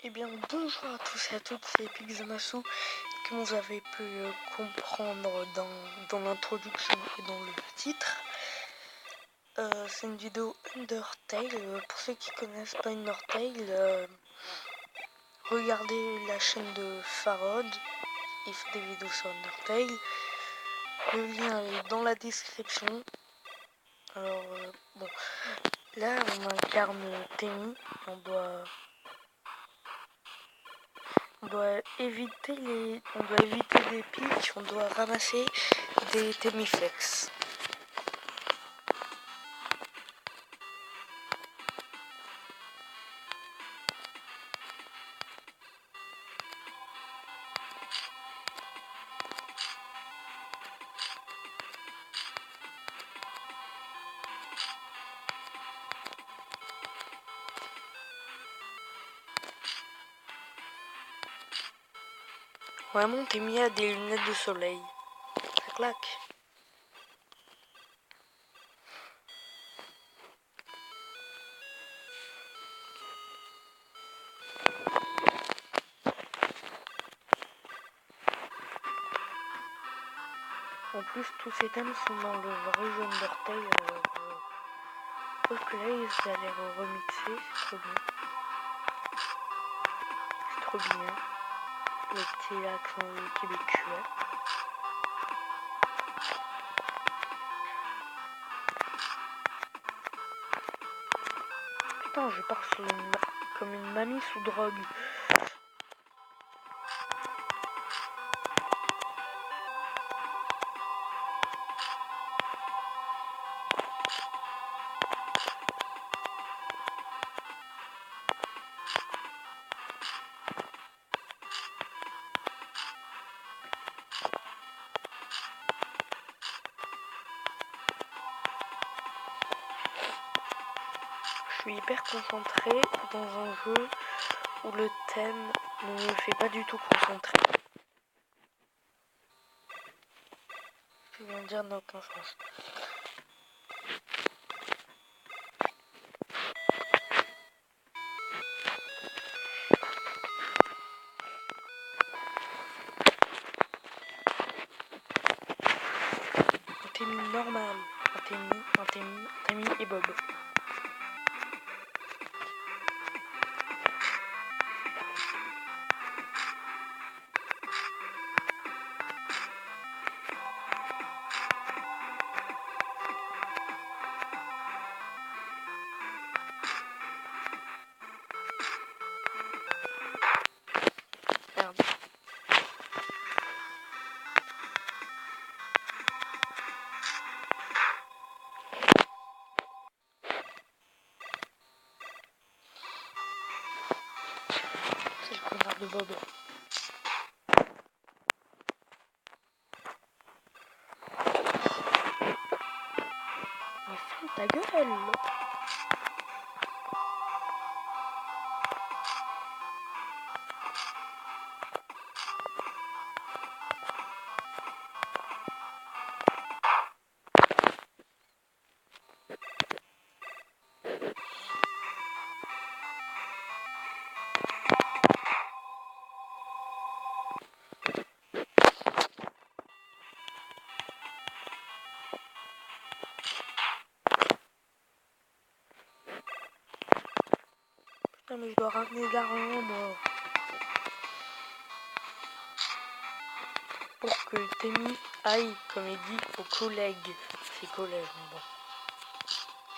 Eh bien, bonjour à tous et à toutes, c'est Pixamasu. Comme vous avez pu comprendre dans l'introduction et dans le titre, c'est une vidéo Undertale. Pour ceux qui connaissent pas Undertale, regardez la chaîne de Farod, il fait des vidéos sur Undertale. Le lien est dans la description. Alors, bon, là on incarne Temi, on doit éviter des pics, on doit ramasser des Temiflex. Vraiment, Temi a des lunettes de soleil. Ça claque. En plus, tous ces thèmes sont dans le vrai jeu Undertale. Alors, je pense que là, ils allaient remixer. C'est trop bien. C'est trop bien. Le petit accent québécois. Putain, je pars sur comme une mamie sous drogue. Je suis hyper concentré dans un jeu où le thème ne me fait pas du tout concentrer. Ce que je viens de dire n'a aucun sens. Un Temi normal. Un Temi et Bob. Merde. C'est le connard de Bob. Mais ferme ta gueule. Putain, mais je dois ramener de l'argent, moi. Pour que Temi aille, comme il dit, aux collègues. Ses collègues, bon.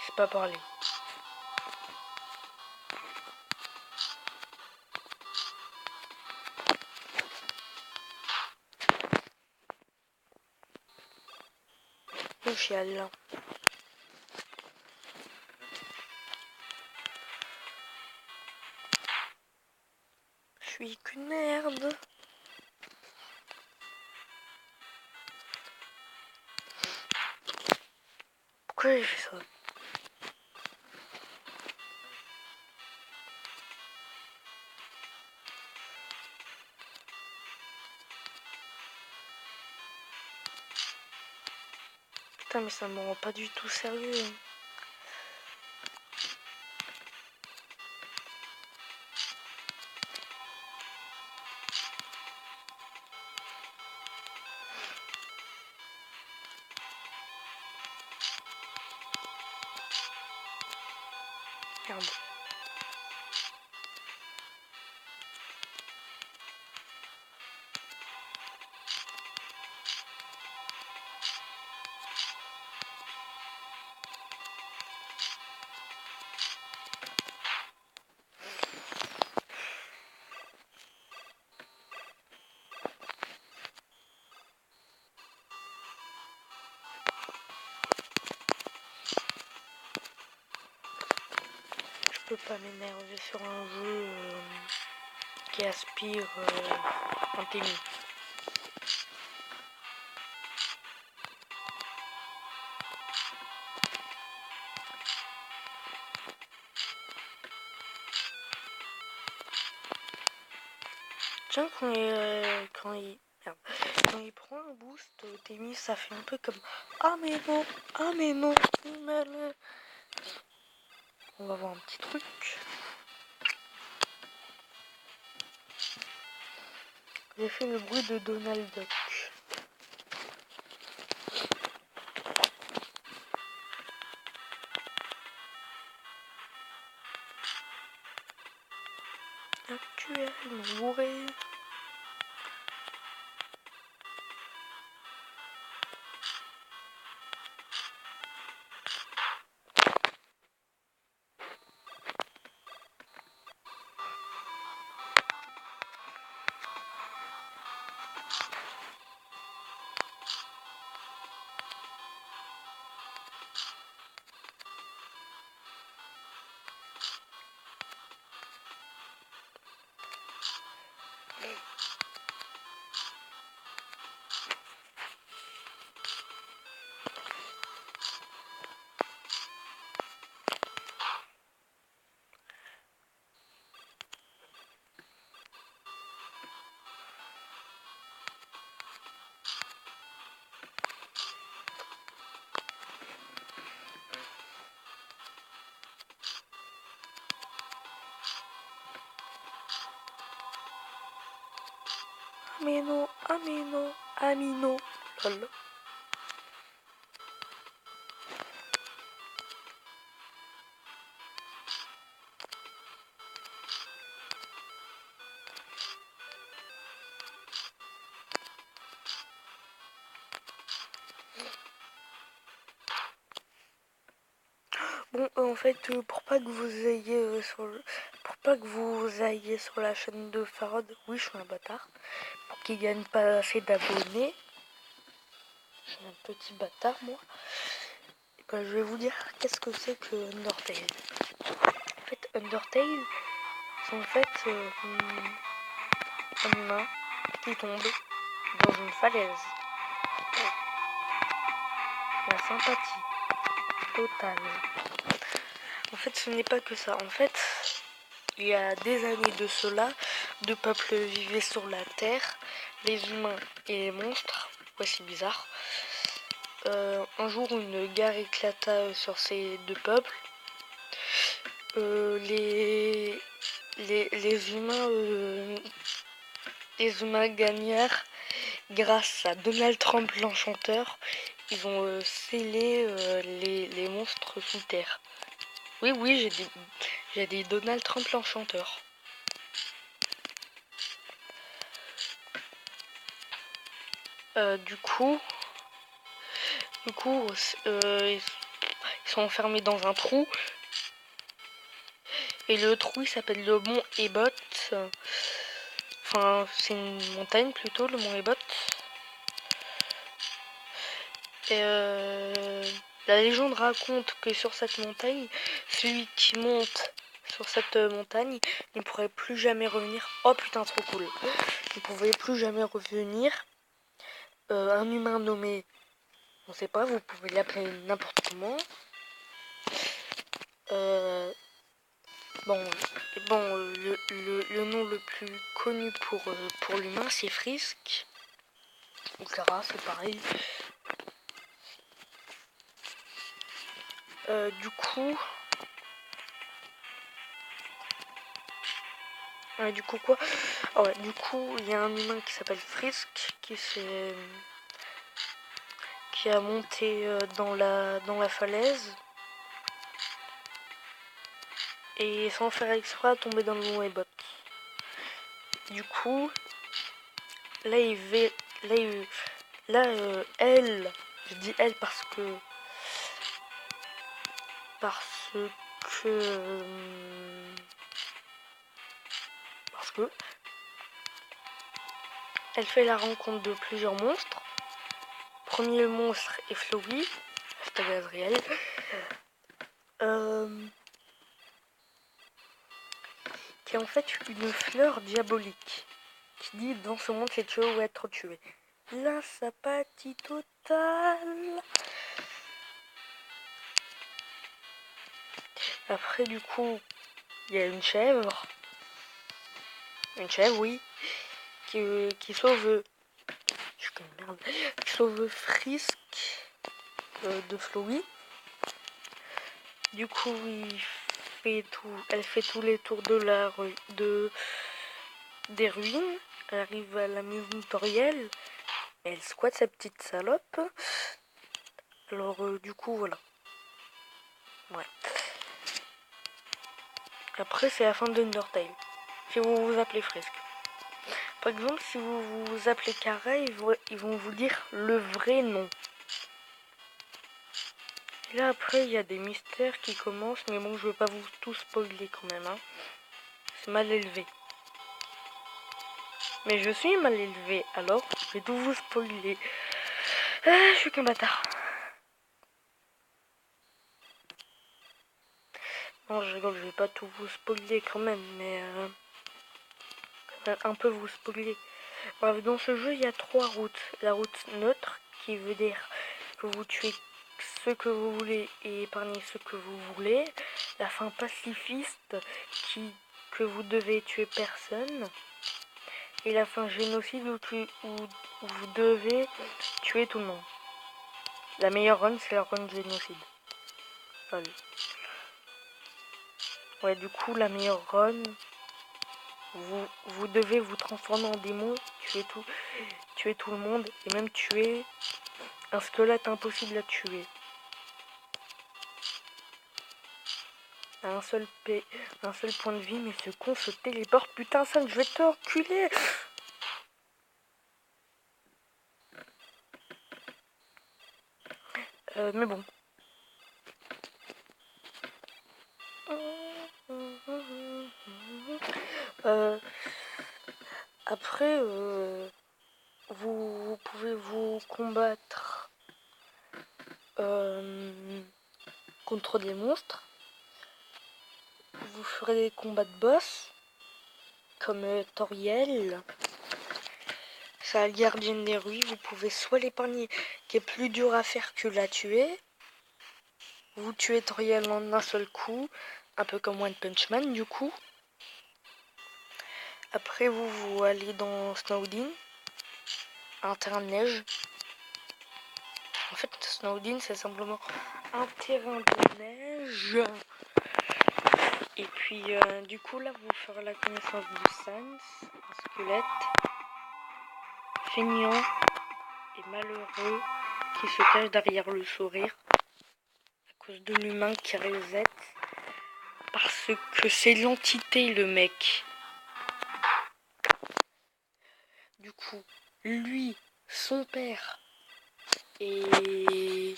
Je sais pas parler. Le chial. Je suis qu'une merde. Pourquoi j'ai fait ça? Putain, mais ça me rend pas du tout sérieux. Merde. Je peux pas m'énerver sur un jeu qui aspire un tennis. Tiens, quand il prend un boost, Témis, ça fait un peu comme ah mais non, mais non. On va voir un petit truc. J'ai fait le bruit de Donald Duck. Actuellement bourré. Amino, lol. Bon, en fait, pour pas que vous ayez sur la chaîne de Farod, oui, je suis un bâtard, pour qu'il gagne pas assez d'abonnés, je suis un petit bâtard, moi. Et ben, je vais vous dire qu'est-ce que c'est que Undertale. En fait, Undertale, c'est en fait un humain qui tombe dans une falaise. La sympathie totale. En fait, ce n'est pas que ça. En fait, il y a des années de cela, deux peuples vivaient sur la Terre, les humains et les monstres. Ouais, c'est bizarre. Un jour, une guerre éclata sur ces deux peuples. Les humains gagnèrent grâce à Donald Trump l'enchanteur. Ils ont scellé les monstres sous terre. Oui, j'ai dit Donald Trump l'enchanteur. Du coup, ils sont enfermés dans un trou. Et le trou, il s'appelle le mont Ebot. Enfin, c'est une montagne plutôt, le mont Ebot. Et la légende raconte que sur cette montagne, celui qui monte sur cette montagne ne pourrait plus jamais revenir. Oh putain, trop cool. Il ne pouvait plus jamais revenir. Un humain nommé, on sait pas, vous pouvez l'appeler n'importe comment. Le nom le plus connu pour l'humain, c'est Frisk. Ou Clara, c'est pareil. Du coup, quoi? Ah ouais, du coup, il y a un humain qui s'appelle Frisk qui a monté dans la falaise. et sans faire exprès tomber dans le mauvais bot. Du coup, là elle, je dis elle parce que parce que elle fait la rencontre de plusieurs monstres. Premier monstre est Flowey, hashtag Azriel. Qui est en fait une fleur diabolique. Qui dit dans ce monde c'est tuer ou être tué. La sympathie totale. Après du coup, il y a une chèvre. Une chèvre, oui. Qui sauve... Je suis comme merde. Qui sauve Frisk de Flowey. Du coup, elle fait tous les tours des ruines. Elle arrive à la maison Toriel. Elle squatte sa petite salope. Alors, du coup, voilà. Ouais. Après, c'est la fin d'Undertale. Si vous vous appelez Frisk. Par exemple, si vous vous appelez Kara, ils vont vous dire le vrai nom. Et là, après, il y a des mystères qui commencent. Mais bon, je veux pas vous tout spoiler quand même. Hein. C'est mal élevé. Mais je suis mal élevé, alors je vais tout vous spoiler. Ah, je suis qu'un bâtard. Non, je rigole, je vais pas tout vous spoiler quand même, mais un peu vous spoiler. Bref, dans ce jeu, il y a 3 routes. La route neutre, qui veut dire que vous tuez ce que vous voulez et épargnez ce que vous voulez. La fin pacifiste, que vous devez tuer personne. Et la fin génocide, où vous devez tuer tout le monde. La meilleure run, c'est la run génocide. Allez. Ouais, du coup, la meilleure run, vous devez vous transformer en démon, tuer tout le monde, et même tuer un squelette impossible à tuer. À un seul point de vie, mais ce con se téléporte. Putain, ça, je vais te reculer. Mais bon. Après, vous pouvez vous combattre contre des monstres. Vous ferez des combats de boss, comme Toriel. C'est la gardienne des ruines, vous pouvez soit l'épargner, qui est plus dur à faire que la tuer. Vous tuez Toriel en un seul coup, un peu comme One Punch Man du coup. Après vous allez dans Snowdin, un terrain de neige. En fait Snowdin c'est simplement un terrain de neige. Et puis du coup là vous ferez la connaissance du Sans, un squelette feignant et malheureux qui se cache derrière le sourire à cause de l'humain qui reset parce que c'est l'entité le mec. Du coup, lui, son père et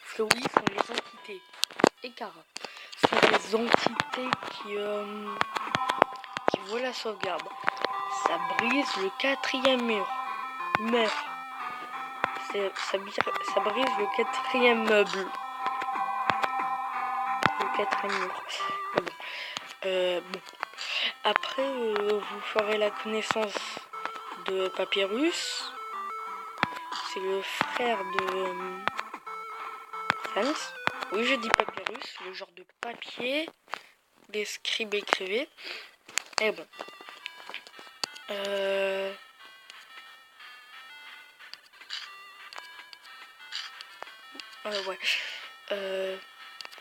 Flowey sont les entités. Et Kara sont les entités qui voient la sauvegarde. Ça brise le 4e mur. Meuf. Ça brise le 4e meuble. Le 4e mur. Bon. Après, vous ferez la connaissance de Papyrus. C'est le frère de Sans. Oui, je dis Papyrus, le genre de papier des scribes écrivaient. Et bon. Ouais.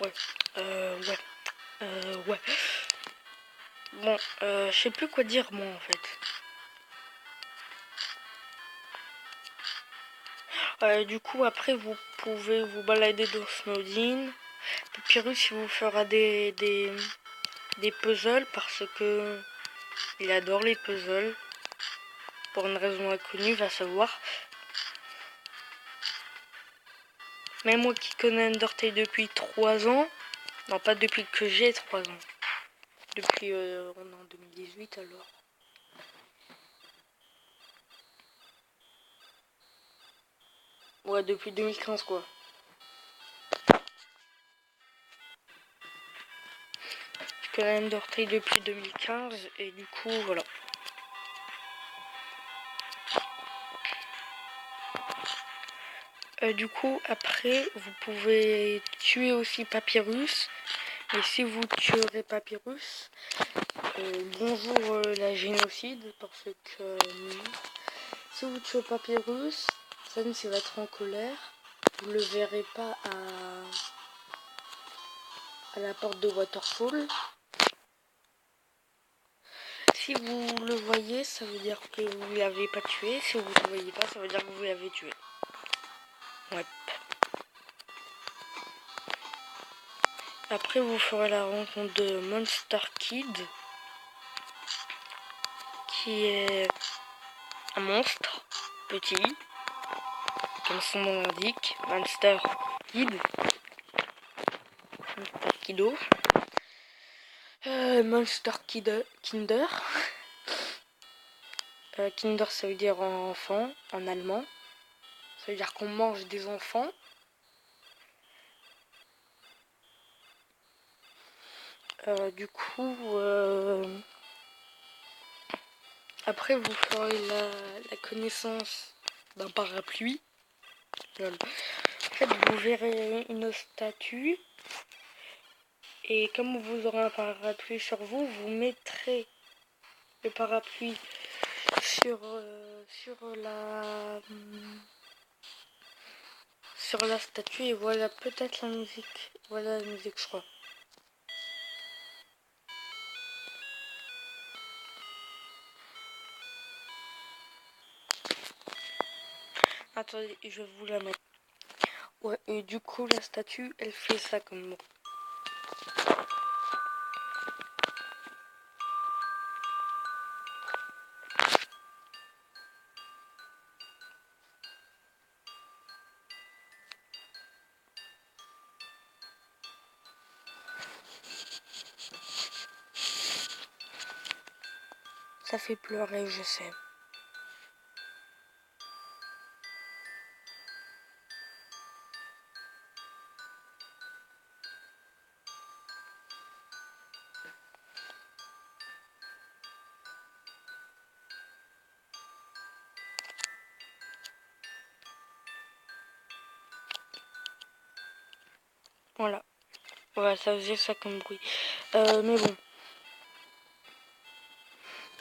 Ouais. Bon, je sais plus quoi dire moi en fait. Du coup après vous pouvez vous balader dans Snowdin. Papyrus il vous fera des puzzles parce que il adore les puzzles. Pour une raison inconnue, va savoir. Même moi qui connais Undertale depuis 3 ans, non pas depuis que j'ai 3 ans, depuis on est en 2018 alors. Ouais, depuis 2015 quoi. Je connais Undertale depuis 2015 et du coup voilà. Du coup après vous pouvez tuer aussi Papyrus. Et si vous tuerez Papyrus, bonjour la génocide, parce que si vous tuez Papyrus, Sans il va être en colère. Vous le verrez pas à la porte de Waterfall. Si vous le voyez, ça veut dire que vous ne l'avez pas tué. Si vous ne le voyez pas, ça veut dire que vous l'avez tué. Ouais. Après, vous ferez la rencontre de Monster Kid, qui est un monstre petit, comme son nom l'indique, Monster Kid. Monster Kiddo. Monster Kinder. Kinder, ça veut dire enfant en allemand. Ça veut dire qu'on mange des enfants. Du coup, après vous ferez la connaissance d'un parapluie. En fait, vous verrez une statue. Et comme vous aurez un parapluie sur vous, vous mettrez le parapluie sur la statue et voilà peut-être la musique. Voilà la musique, je crois. Attendez, je vais vous la mettre. Ouais, et du coup, la statue, elle fait ça comme moi. Ça fait pleurer, je sais. Voilà. Ouais, ça faisait ça comme bruit. Mais bon.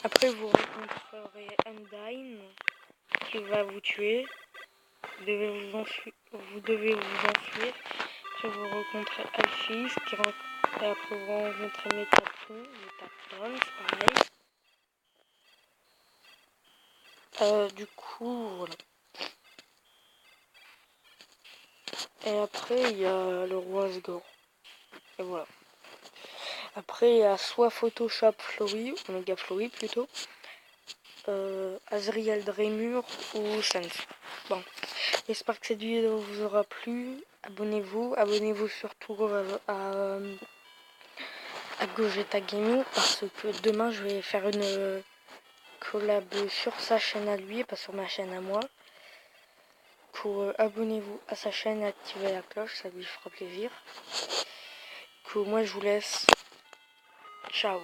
Après, vous rencontrerez Undyne qui va vous tuer. Vous devez vous enfuir. Après, vous rencontrez Alphys qui et après, vous rencontrez Metatron, pareil. Du coup, voilà. Et après, il y a le roi Asgore. Et voilà. Après, il y a soit Photoshop Flowey, Omega Flowey plutôt, Azriel Dremur ou Sans. Bon, j'espère que cette vidéo vous aura plu. Abonnez-vous surtout à Gogeta Gaming parce que demain je vais faire une collab sur sa chaîne à lui et pas sur ma chaîne à moi. Abonnez-vous à sa chaîne et activez la cloche, ça lui fera plaisir. Moi je vous laisse. Ciao.